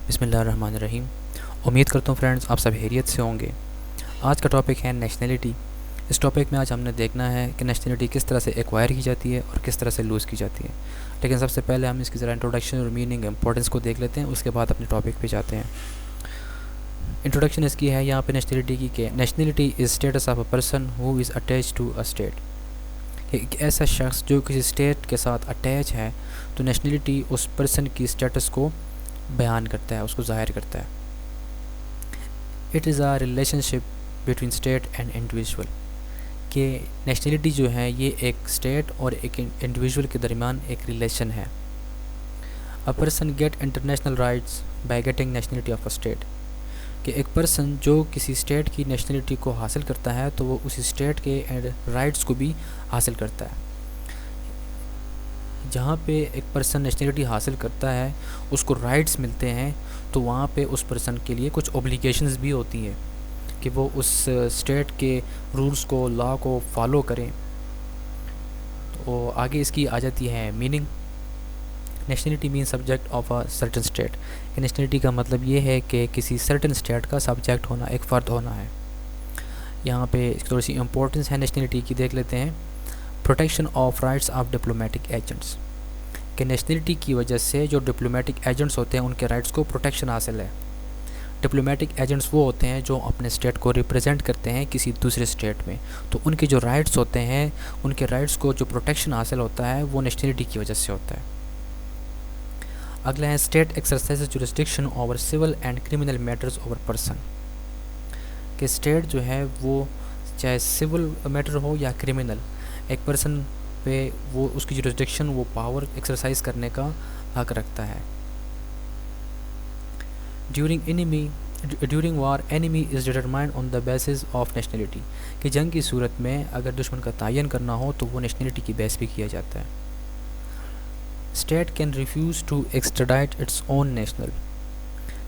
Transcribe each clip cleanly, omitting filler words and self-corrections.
बिस्मिल्लाहिर्रहमानिर्रहीम। उम्मीद करता हूँ फ्रेंड्स आप सब खैरियत से होंगे। आज का टॉपिक है नेशनलिटी। इस टॉपिक में आज हमने देखना है कि नेशनलिटी किस तरह से एक्वायर की जाती है और किस तरह से लूज़ की जाती है। लेकिन सबसे पहले हम इसकी ज़रा इंट्रोडक्शन और मीनिंग इंपॉर्टेंस को देख लेते हैं, उसके बाद अपने टॉपिक पे जाते हैं। इंट्रोडक्शन इसकी है यहाँ पे नेशनलिटी की कि nationality is status of a person who is attach to a state. एक ऐसा शख्स जो किसी स्टेट के साथ अटैच है, तो नेशनलिटी उस पर्सन की स्टेटस को बयान करता है, उसको ज़ाहिर करता है। It is a relationship between state and individual, कि नेशनलिटी जो है ये एक स्टेट और एक इंडिविजुअल के दरमियान एक रिलेशन है। A person get international rights by getting nationality of a state, कि एक पर्सन जो किसी स्टेट की नेशनलिटी को हासिल करता है तो वो उसी स्टेट के राइट्स को भी हासिल करता है। जहाँ पे एक पर्सन नेशनलिटी हासिल करता है उसको राइट्स मिलते हैं, तो वहाँ पे उस पर्सन के लिए कुछ ऑब्लिगेशंस भी होती हैं कि वो उस स्टेट के रूल्स को, लॉ को फॉलो करें। तो आगे इसकी आ जाती है meaning. Nationality mean subject of a certain state. Nationality का मतलब ये है कि किसी सर्टन स्टेट का सब्जेक्ट होना, एक फ़र्द होना है। यहाँ पे थोड़ी सी इम्पोर्टेंस है नेशनलिटी की, देख लेते हैं। Protection of rights of diplomatic agents, कि नेशनलिटी की वजह से जो डिप्लोमेटिक एजेंट्स होते हैं उनके राइट्स को प्रोटेक्शन हासिल है। डिप्लोमेटिक एजेंट्स वो होते हैं जो अपने स्टेट को रिप्रेजेंट करते हैं किसी दूसरे स्टेट में, तो उनके जो राइट्स होते हैं, उनके राइट्स को जो प्रोटेक्शन हासिल होता है वो नेशनलिटी की वजह से होता है। अगला है state exercise jurisdiction over civil and criminal matters over person, कि स्टेट जो है वो चाहे सिविल मैटर हो या क्रिमिनल, एक पर्सन पे वो उसकी जुरिस्डिक्शन, वो पावर एक्सरसाइज करने का हक रखता है। During war enemy is determined on the basis of nationality, कि जंग की सूरत में अगर दुश्मन का तयन करना हो तो वो नेशनलिटी की बेस पे किया जाता है। State can refuse to extradite its own national,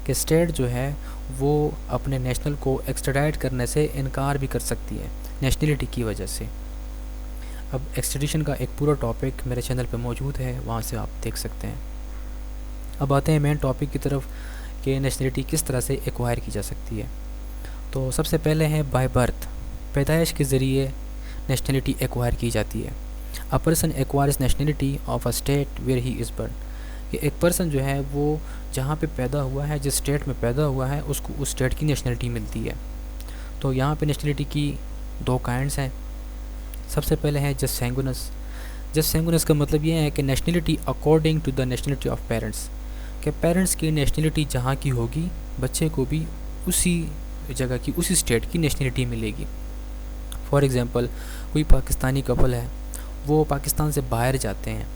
कि स्टेट जो है वो अपने नेशनल को एक्सट्राडाइट करने से इनकार भी कर सकती है नेशनलिटी की वजह से। अब एक्सट्रेडिशन का एक पूरा टॉपिक मेरे चैनल पे मौजूद है, वहाँ से आप देख सकते हैं। अब आते हैं मेन टॉपिक की तरफ कि नेशनलिटी किस तरह से एक्वायर की जा सकती है। तो सबसे पहले है बाय बर्थ, पैदाइश के ज़रिए नेशनलिटी एक्वायर की जाती है। A person acquires nationality of a state where he is born, कि एक पर्सन जो है वो जहाँ पे पैदा हुआ है, जिस स्टेट में पैदा हुआ है, उसको उस स्टेट की नेशनलिटी मिलती है। तो यहाँ पे नेशनलिटी की दो काइंड्स हैं। सबसे पहले है जस सैंगुनस। जस सैंगुनस का मतलब ये है कि nationality according to the nationality of parents, कि पेरेंट्स की नेशनलिटी जहाँ की होगी बच्चे को भी उसी जगह की, उसी स्टेट की नेशनलिटी मिलेगी। फॉर एग्ज़ाम्पल, कोई पाकिस्तानी कपल है, वो पाकिस्तान से बाहर जाते हैं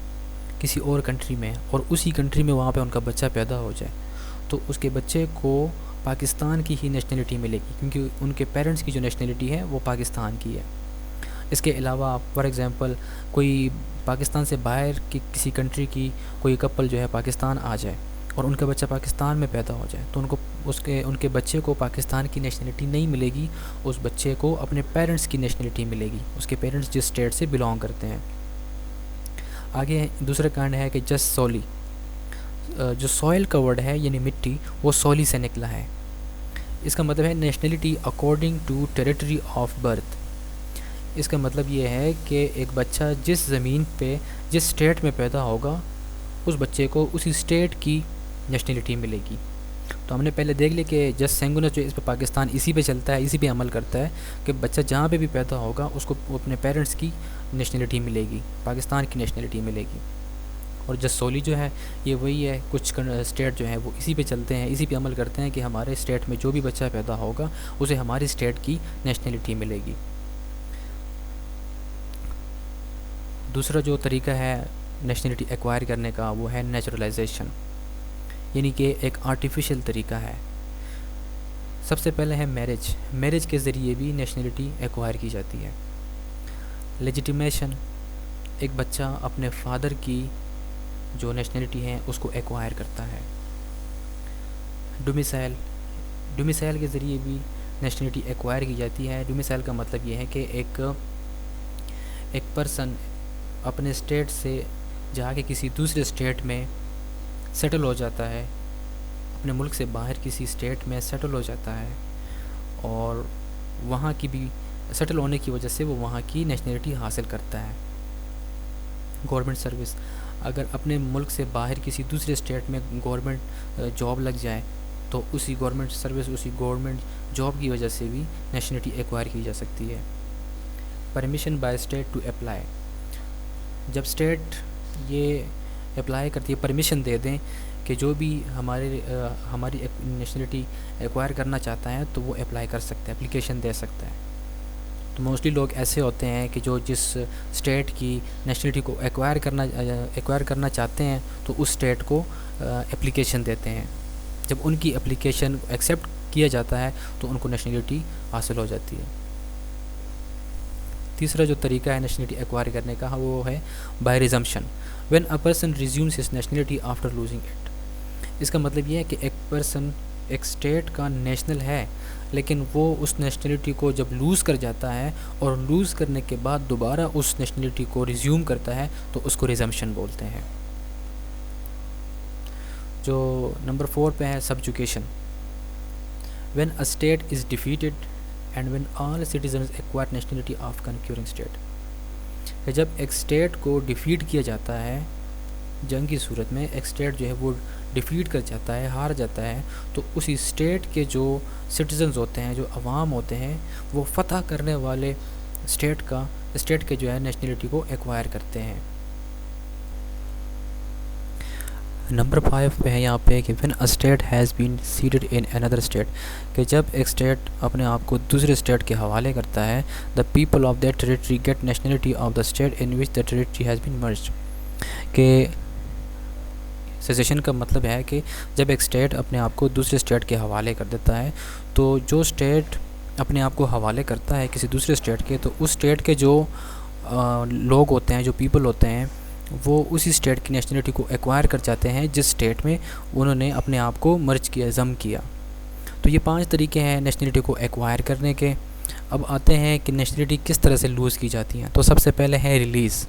किसी और कंट्री में, और उसी कंट्री में वहाँ पे उनका बच्चा पैदा हो जाए, तो उसके बच्चे को पाकिस्तान की ही नेशनलिटी मिलेगी, क्योंकि उनके पेरेंट्स की जो नेशनलिटी है वो पाकिस्तान की है। इसके अलावा फॉर एग्ज़ाम्पल, कोई पाकिस्तान से बाहर की किसी कंट्री की कोई कपल जो है पाकिस्तान आ जाए और उनका बच्चा पाकिस्तान में पैदा हो जाए, तो उनके बच्चे को पाकिस्तान की नेशनलिटी नहीं मिलेगी, उस बच्चे को अपने पेरेंट्स की नेशनलिटी मिलेगी, उसके पेरेंट्स जिस स्टेट से बिलोंग करते हैं। आगे दूसरा कांड है कि जस्ट सॉली। जो सॉइल का वर्ड है यानी मिट्टी, वो सॉली से निकला है। इसका मतलब है nationality according to territory of birth. इसका मतलब ये है कि एक बच्चा जिस ज़मीन पे, जिस स्टेट में पैदा होगा, उस बच्चे को उसी स्टेट की नेशनलिटी मिलेगी। तो हमने पहले देख लिया कि जस्ट सैंगुनस जो इस पे पाकिस्तान इसी पे चलता है, इसी पे अमल करता है कि बच्चा जहाँ पे भी पैदा होगा उसको अपने पेरेंट्स की नेशनलिटी मिलेगी, पाकिस्तान की नेशनलिटी मिलेगी। और जस्ट सोली जो है ये वही है, कुछ स्टेट जो है वो इसी पे चलते हैं, इसी पे अमल करते हैं कि हमारे स्टेट में जो भी बच्चा पैदा होगा उसे हमारी स्टेट की नेशनलिटी मिलेगी। दूसरा जो तरीका है नेशनलिटी एक्वायर करने का वो है नेचुरलाइजेशन, यानी कि एक आर्टिफिशियल तरीका है। सबसे पहले है मैरिज। मैरिज के ज़रिए भी नेशनलिटी एक्वायर की जाती है। लेजिटिमेशन, एक बच्चा अपने फादर की जो नेशनलिटी है उसको एक्वायर करता है। डोमिसाइल, डोमिसाइल के ज़रिए भी नेशनलिटी एक्वायर की जाती है। डोमिसाइल का मतलब ये है कि एक पर्सन अपने स्टेट से जाके किसी दूसरे स्टेट में सेटल हो जाता है अपने मुल्क से बाहर किसी स्टेट में सेटल हो जाता है और वहाँ की भी सेटल होने की वजह से वो वहाँ की नेशनलिटी हासिल करता है। गवर्नमेंट सर्विस, अगर अपने मुल्क से बाहर किसी दूसरे स्टेट में गवर्नमेंट जॉब लग जाए तो उसी गवर्नमेंट सर्विस, उसी गवर्नमेंट जॉब की वजह से भी नेशनलिटी एक्वायर की जा सकती है। Permission by state to apply, जब स्टेट ये अप्लाई करती है, परमिशन दे दें कि जो भी हमारी नेशनलिटी एक्वायर करना चाहता है तो वो अप्लाई कर सकता है, एप्लीकेशन दे सकता है। तो मोस्टली लोग ऐसे होते हैं कि जो जिस स्टेट की नेशनलिटी को एक्वायर करना चाहते हैं तो उस स्टेट को एप्लीकेशन देते हैं। जब उनकी एप्लीकेशन एक्सेप्ट किया जाता है तो उनको नेशनलिटी हासिल हो जाती है। तीसरा जो तरीका है नेशनलिटी एक्वायर करने का वो है by resumption, when a person resumes his nationality after losing it. इसका मतलब ये है कि एक पर्सन एक स्टेट का नेशनल है लेकिन वो उस नेशनलिटी को जब लूज़ कर जाता है और लूज़ करने के बाद दोबारा उस नेशनलिटी को रिज्यूम करता है तो उसको रिजम्पशन बोलते हैं। जो नंबर 4 पे है subjugation, when a state is defeated and when all citizens acquire nationality of conquering state. जब एक स्टेट को डिफीट किया जाता है जंग की सूरत में, एक स्टेट जो है वो डिफीट कर जाता है, हार जाता है, तो उसी स्टेट के जो सिटीजन्स होते हैं, जो अवाम होते हैं, वो फतह करने वाले स्टेट के जो है नेशनलिटी को एक्वायर करते हैं। नंबर 5 पे है यहाँ पे कि when a state has been ceded in another state, कि जब एक स्टेट अपने आप को दूसरे स्टेट के हवाले करता है, the people of that territory get nationality of the state in which the territory has been merged. के सेसेशन का मतलब है कि जब एक स्टेट अपने आप को दूसरे स्टेट के हवाले कर देता है तो जो स्टेट अपने आप को हवाले करता है किसी दूसरे स्टेट के, तो उस स्टेट के जो लोग होते हैं, जो पीपल होते हैं, वो उसी स्टेट की नेशनलिटी को एक्वायर कर जाते हैं जिस स्टेट में उन्होंने अपने आप को मर्ज किया, जम किया। तो ये 5 तरीके हैं नेशनलिटी को एक्वायर करने के। अब आते हैं कि नेशनलिटी किस तरह से लूज़ की जाती हैं। तो सबसे पहले है release.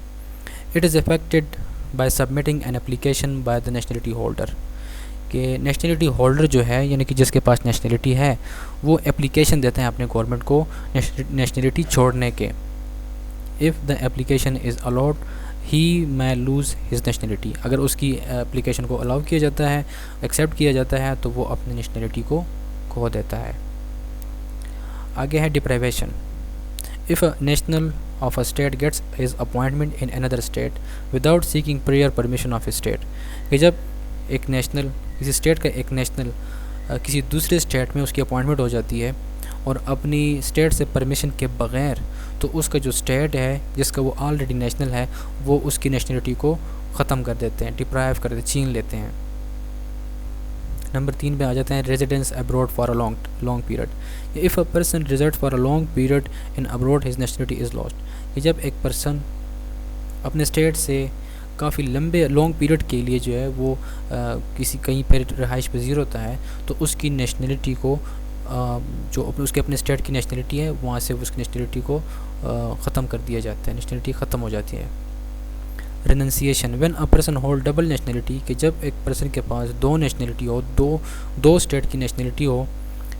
It is effected by submitting an application by the nationality holder, कि नेशनलिटी होल्डर जो है यानी कि जिसके पास नेशनलिटी है वो एप्लीकेशन देते हैं अपने गवर्नमेंट को नेशनलिटी छोड़ने के। If the application is allowed he may lose his nationality, अगर उसकी एप्लीकेशन को अलाउ किया जाता है, एक्सेप्ट किया जाता है, तो वो अपनी नेशनलिटी को खो देता है। आगे है deprivation. If a national of a state gets his appointment in another state without seeking prior permission of his state, कि जब एक नेशनल, किसी स्टेट का एक नेशनल किसी दूसरे स्टेट में उसकी अपॉइंटमेंट हो जाती है और अपनी स्टेट से परमिशन के बग़ैर, तो उसका जो स्टेट है जिसका वो ऑलरेडी नेशनल है वो उसकी नेशनलिटी को ख़त्म कर देते हैं, डिप्राइव कर देते, छीन लेते हैं। नंबर 3 पे आ जाते हैं residence abroad for a long period. If a person result for a long period in abroad his nationality is lost, कि जब एक पर्सन अपने स्टेट से काफ़ी लंबे लॉन्ग पीरियड के लिए जो है वो किसी कहीं पर रहाइश पजीर होता है तो उसकी नेशनलिटी को जो उसके अपने स्टेट की नेशनलिटी है वहाँ से उसकी नेशनलिटी को ख़त्म कर दिया जाता है, नेशनलिटी ख़त्म हो जाती है। Renunciation, when a person hold double nationality, कि जब एक पर्सन के पास 2 नेशनलिटी हो, दो स्टेट की नेशनलिटी हो,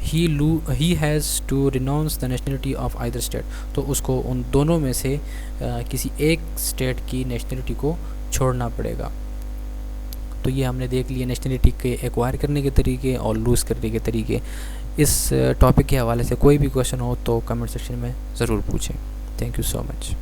he has to renounce the nationality of either state, तो उसको उन दोनों में से किसी एक स्टेट की नेशनलिटी को छोड़ना पड़ेगा। तो ये हमने देख लिया नेशनलिटी के एक्वायर करने के तरीके और लूज़ करने के तरीके। इस टॉपिक के हवाले से कोई भी क्वेश्चन हो तो कमेंट सेक्शन में ज़रूर पूछें। Thank you so much.